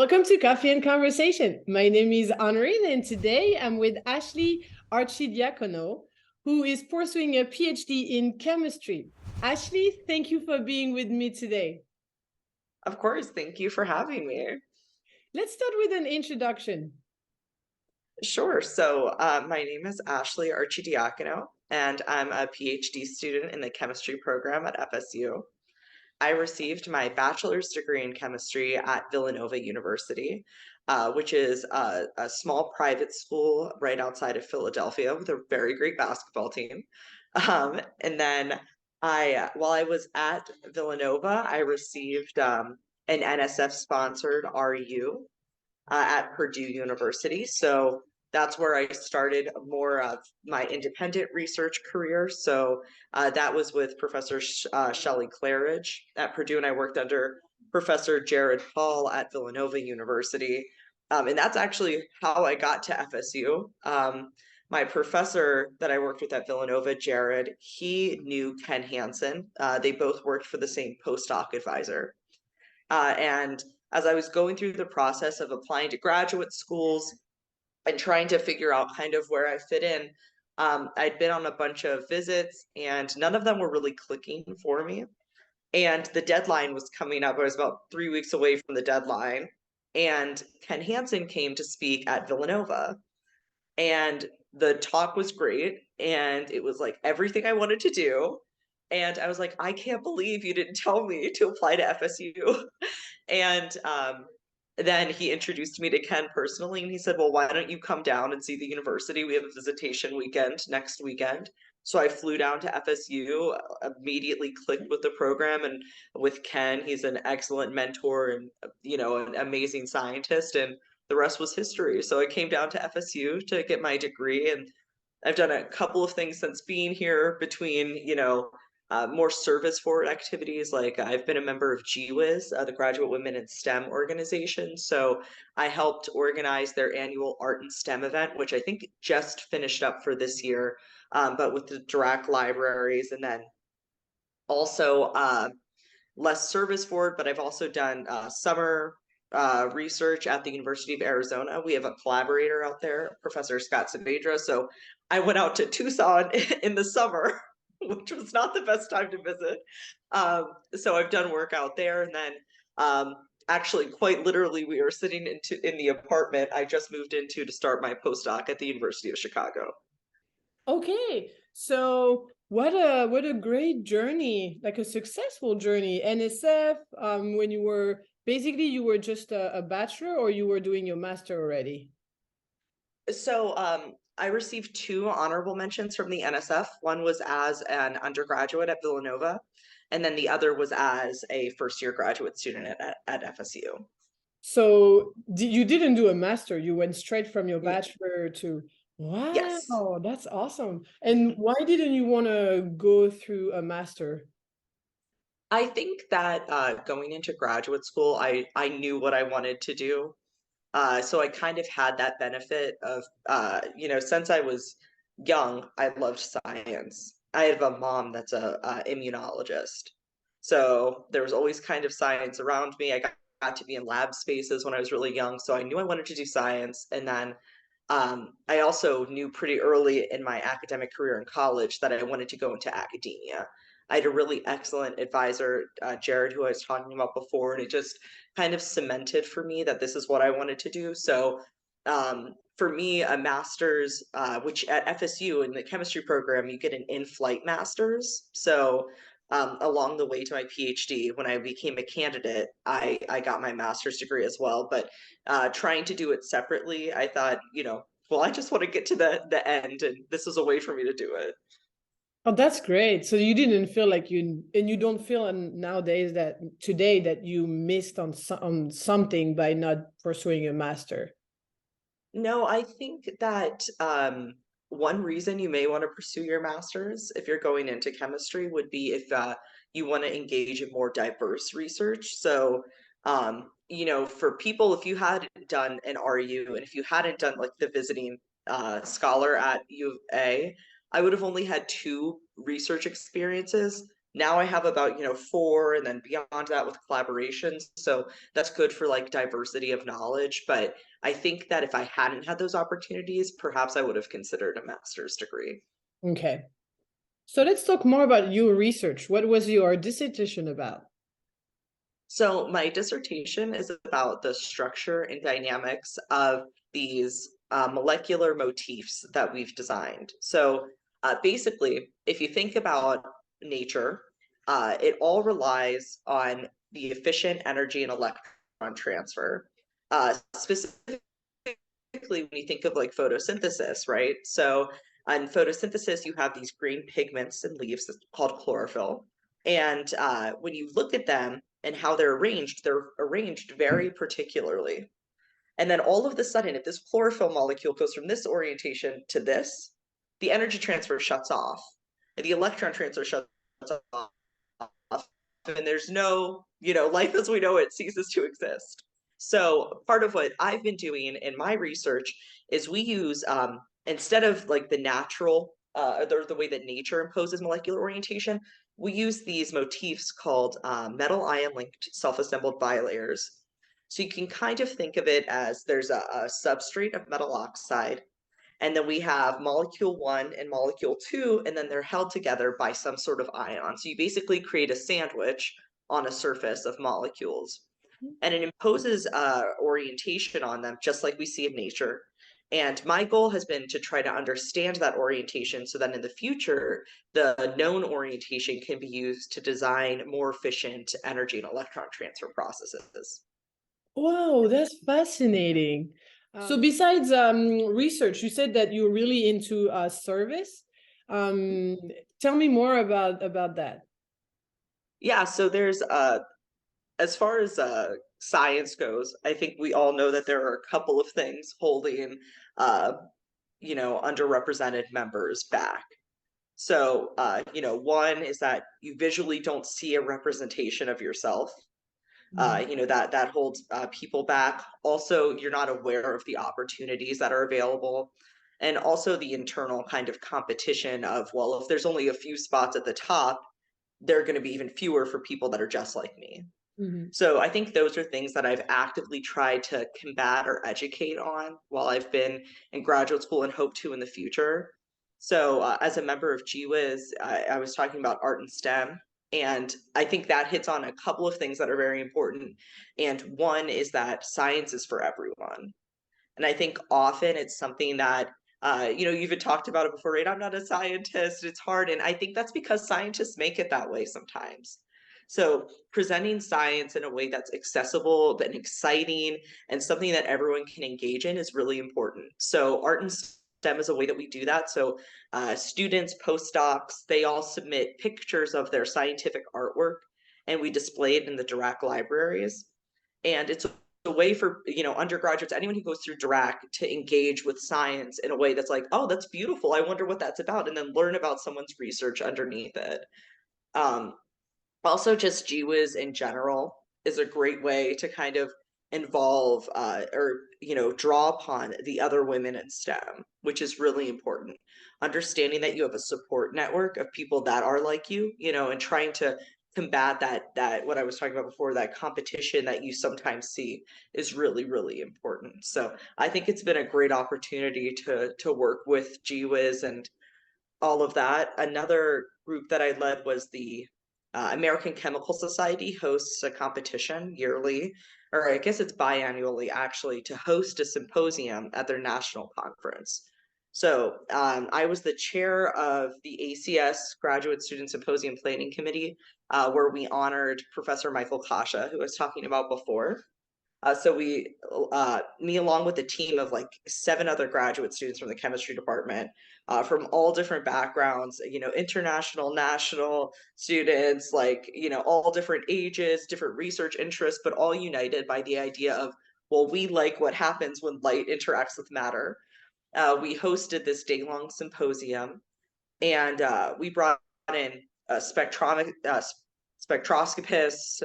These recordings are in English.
Welcome to Coffee and Conversation. My name is Honorine, and today I'm with Ashley Arcidiacono, who is pursuing a PhD in chemistry. Ashley, thank you for being with me today. Of course, thank you for having me. Let's start with an introduction. Sure. My name is Ashley Arcidiacono, and I'm a PhD student in the chemistry program at FSU. I received my bachelor's degree in chemistry at Villanova University, which is a small private school right outside of Philadelphia with a very great basketball team. And then while I was at Villanova, I received an NSF-sponsored RU at Purdue University. So that's where I started more of my independent research career. That was with Professor Shelley Claridge at Purdue, and I worked under Professor Jared Paul at Villanova University. And that's actually how I got to FSU. My professor that I worked with at Villanova, Jared, he knew Ken Hansen. They both worked for the same postdoc advisor. And as I was going through the process of applying to graduate schools and trying to figure out kind of where I fit in, I'd been on a bunch of visits and none of them were really clicking for me. And the deadline was coming up. I was about 3 weeks away from the deadline. And Ken Hansen came to speak at Villanova. And the talk was great. And it was like everything I wanted to do. And I was like, I can't believe you didn't tell me to apply to FSU. And then he introduced me to Ken personally, and he said, well, why don't you come down and see the university? We have a visitation weekend next weekend. So I flew down to FSU, immediately clicked with the program and with Ken. He's an excellent mentor and, an amazing scientist, and the rest was history. So I came down to FSU to get my degree, and I've done a couple of things since being here between, more service forward activities. Like I've been a member of GWIS, the Graduate Women in STEM organization. So I helped organize their annual Art and STEM event, which I think just finished up for this year, but with the direct libraries. And then also less service forward, but I've also done summer research at the University of Arizona. We have a collaborator out there, Professor Scott Saavedra. So I went out to Tucson in the summer, which was not the best time to visit. So I've done work out there, and then actually, quite literally, we are sitting in the apartment I just moved into to start my postdoc at the University of Chicago. Okay, so what a great journey, like a successful journey. NSF, when you were basically you were just a bachelor or you were doing your master already? I received two honorable mentions from the NSF. One was as an undergraduate at Villanova, and then the other was as a first year graduate student at FSU. So you didn't do a master, you went straight from your bachelor to, Yes. wow, that's awesome. And why didn't you want to go through a master? I think that going into graduate school, I knew what I wanted to do. So I kind of had that benefit of, since I was young, I loved science. I have a mom that's a immunologist. So there was always kind of science around me. Got to be in lab spaces when I was really young. So I knew I wanted to do science. And then I also knew pretty early in my academic career in college that I wanted to go into academia. I had a really excellent advisor, Jared, who I was talking about before, and it just kind of cemented for me that this is what I wanted to do. So for me, a master's, which at FSU in the chemistry program, you get an in-flight master's. So along the way to my PhD, when I became a candidate, I got my master's degree as well. But trying to do it separately, I thought, well, I just want to get to the end, and this is a way for me to do it. Oh, that's great. So you didn't feel like you don't feel nowadays that today that you missed on something by not pursuing a master. No, I think that one reason you may want to pursue your master's if you're going into chemistry would be if you want to engage in more diverse research. For people, if you had done an RU and if you hadn't done like the visiting scholar at U of A, I would have only had two research experiences. Now I have about, 4, and then beyond that with collaborations. So that's good for like diversity of knowledge. But I think that if I hadn't had those opportunities, perhaps I would have considered a master's degree. Okay. So let's talk more about your research. What was your dissertation about? So my dissertation is about the structure and dynamics of these molecular motifs that we've designed. So basically, if you think about nature, it all relies on the efficient energy and electron transfer. Specifically, when you think of like photosynthesis, right? So on photosynthesis, you have these green pigments in leaves called chlorophyll. And when you look at them and how they're arranged very particularly. And then all of a sudden, if this chlorophyll molecule goes from this orientation to this, the energy transfer shuts off, and the electron transfer shuts off, and there's no, life as we know it ceases to exist. So part of what I've been doing in my research is we use instead of like the natural the way that nature imposes molecular orientation, we use these motifs called metal ion linked self-assembled bilayers. So you can kind of think of it as there's a substrate of metal oxide, and then we have molecule 1 and molecule 2, and then they're held together by some sort of ion. So you basically create a sandwich on a surface of molecules. And it imposes orientation on them, just like we see in nature. And my goal has been to try to understand that orientation so that in the future, the known orientation can be used to design more efficient energy and electron transfer processes. Wow, that's fascinating. So besides research, you said that you're really into service. Um, Tell me more about that. Yeah, so there's as far as science goes, I think we all know that there are a couple of things holding uh, underrepresented members back. So, one is that you visually don't see a representation of yourself. Mhm. That holds people back. Also, you're not aware of the opportunities that are available, and also the internal kind of competition of, well, if there's only a few spots at the top, there are going to be even fewer for people that are just like me. Mhm. So I think those are things that I've actively tried to combat or educate on while I've been in graduate school and hope to in the future. So as a member of GWIS, I was talking about art and STEM, and I think that hits on a couple of things that are very important. And one is that science is for everyone. And I think often it's something that, you've even talked about it before, right? I'm not a scientist, it's hard. And I think that's because scientists make it that way sometimes. So presenting science in a way that's accessible and exciting and something that everyone can engage in is really important. So art and STEM is a way that we do that. So students, postdocs, they all submit pictures of their scientific artwork, and we display it in the Dirac libraries. And it's a way for undergraduates, anyone who goes through Dirac, to engage with science in a way that's like, oh, that's beautiful, I wonder what that's about, and then learn about someone's research underneath it. um, Also, just GWIS in general is a great way to kind of involve or draw upon the other women in STEM, which is really important. Understanding that you have a support network of people that are like and trying to combat that what I was talking about before, that competition that you sometimes see is really, really important. So I think it's been a great opportunity to work with GWIS and all of that. Another group that I led was the American Chemical Society hosts a competition yearly, or I guess it's biannually actually, to host a symposium at their national conference. So I was the chair of the ACS Graduate Student Symposium Planning Committee, where we honored Professor Michael Kasha, who I was talking about before. Me along with a team of like 7 other graduate students from the chemistry department, from all different backgrounds, international, national students, like, all different ages, different research interests, but all united by the idea of, well, we like what happens when light interacts with matter. We hosted this day-long symposium, and we brought in spectroscopists,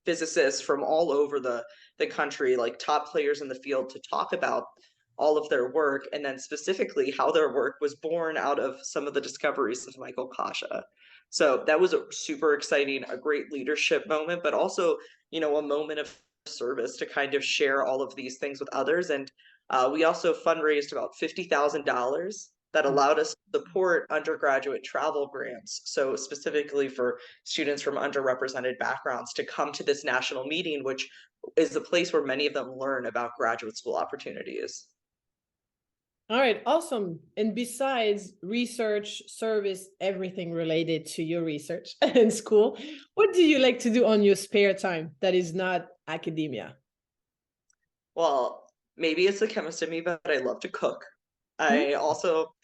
physicists from all over the country, like top players in the field, to talk about all of their work, and then specifically how their work was born out of some of the discoveries of Michael Kasha. So that was a super exciting, a great leadership moment, but also, a moment of service to kind of share all of these things with others. And we also fundraised about $50,000 that allowed us to support undergraduate travel grants. So specifically for students from underrepresented backgrounds to come to this national meeting, which is the place where many of them learn about graduate school opportunities. All right, awesome. And besides research, service, everything related to your research and school, what do you like to do on your spare time that is not academia? Well, maybe it's a chemist in me, but I love to cook. Hmm? I also,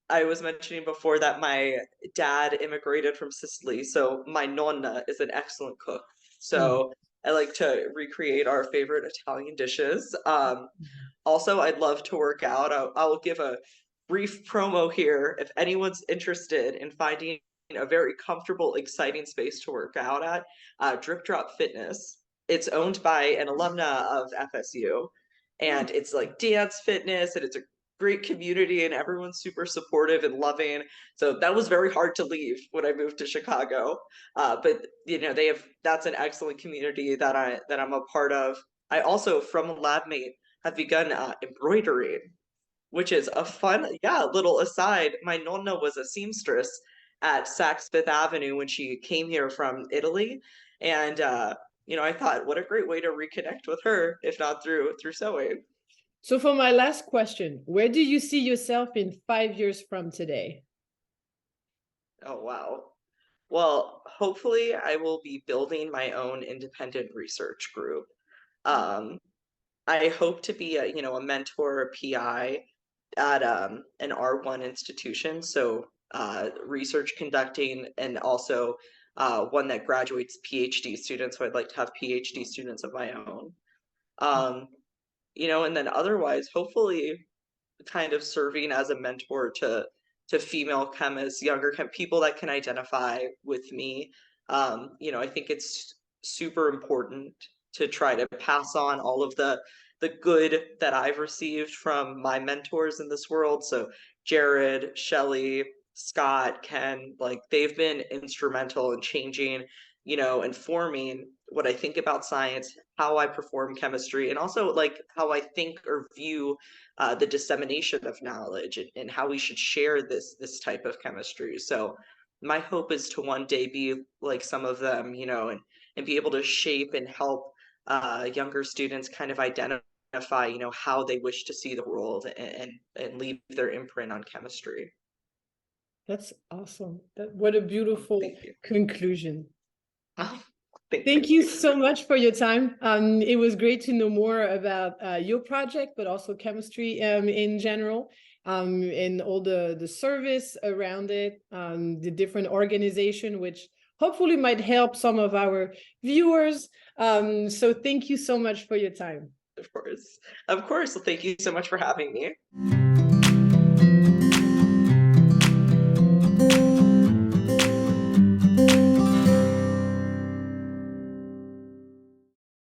I was mentioning before that my dad immigrated from Sicily, so my nonna is an excellent cook. Mm. So I like to recreate our favorite Italian dishes. Also, I'd love to work out. I'll give a brief promo here if anyone's interested in finding a very comfortable, exciting space to work out at. Drip Drop Fitness. It's owned by an alumna of FSU, and it's like dance fitness, and it's a great community, and everyone's super supportive and loving. So that was very hard to leave when I moved to Chicago. But they have that's an excellent community that I'm a part of. I also, from a lab mate, have begun embroidering, which is a fun, yeah, little aside. My nonna was a seamstress at Saks Fifth Avenue when she came here from Italy, and I thought, what a great way to reconnect with her, if not through sewing. So for my last question, where do you see yourself in 5 years from today? Oh wow. Well, hopefully, I will be building my own independent research group. Um, I hope to be a mentor or PI at an R1 institution, so research conducting, and also one that graduates PhD students. So I'd like to have PhD students of my own. Um, and then otherwise, hopefully, kind of serving as a mentor to female chemists, people that can identify with me. I think it's super important to try to pass on all of the good that I've received from my mentors in this world. So Jared, Shelley, Scott, Ken, like they've been instrumental in changing, informing what I think about science, how I perform chemistry, and also like how I think or view the dissemination of knowledge, and how we should share this type of chemistry. So my hope is to one day be like some of them, and be able to shape and help younger students kind of identify, how they wish to see the world, and leave their imprint on chemistry. That's awesome. What a beautiful Thank you. conclusion. Oh, thank Thank you. you so much for your time. It was great to know more about your project, but also chemistry in general, and all the service around it, the different organization, which hopefully might help some of our viewers. So thank you so much for your time. Of course. Of course. Well, thank you so much for having me.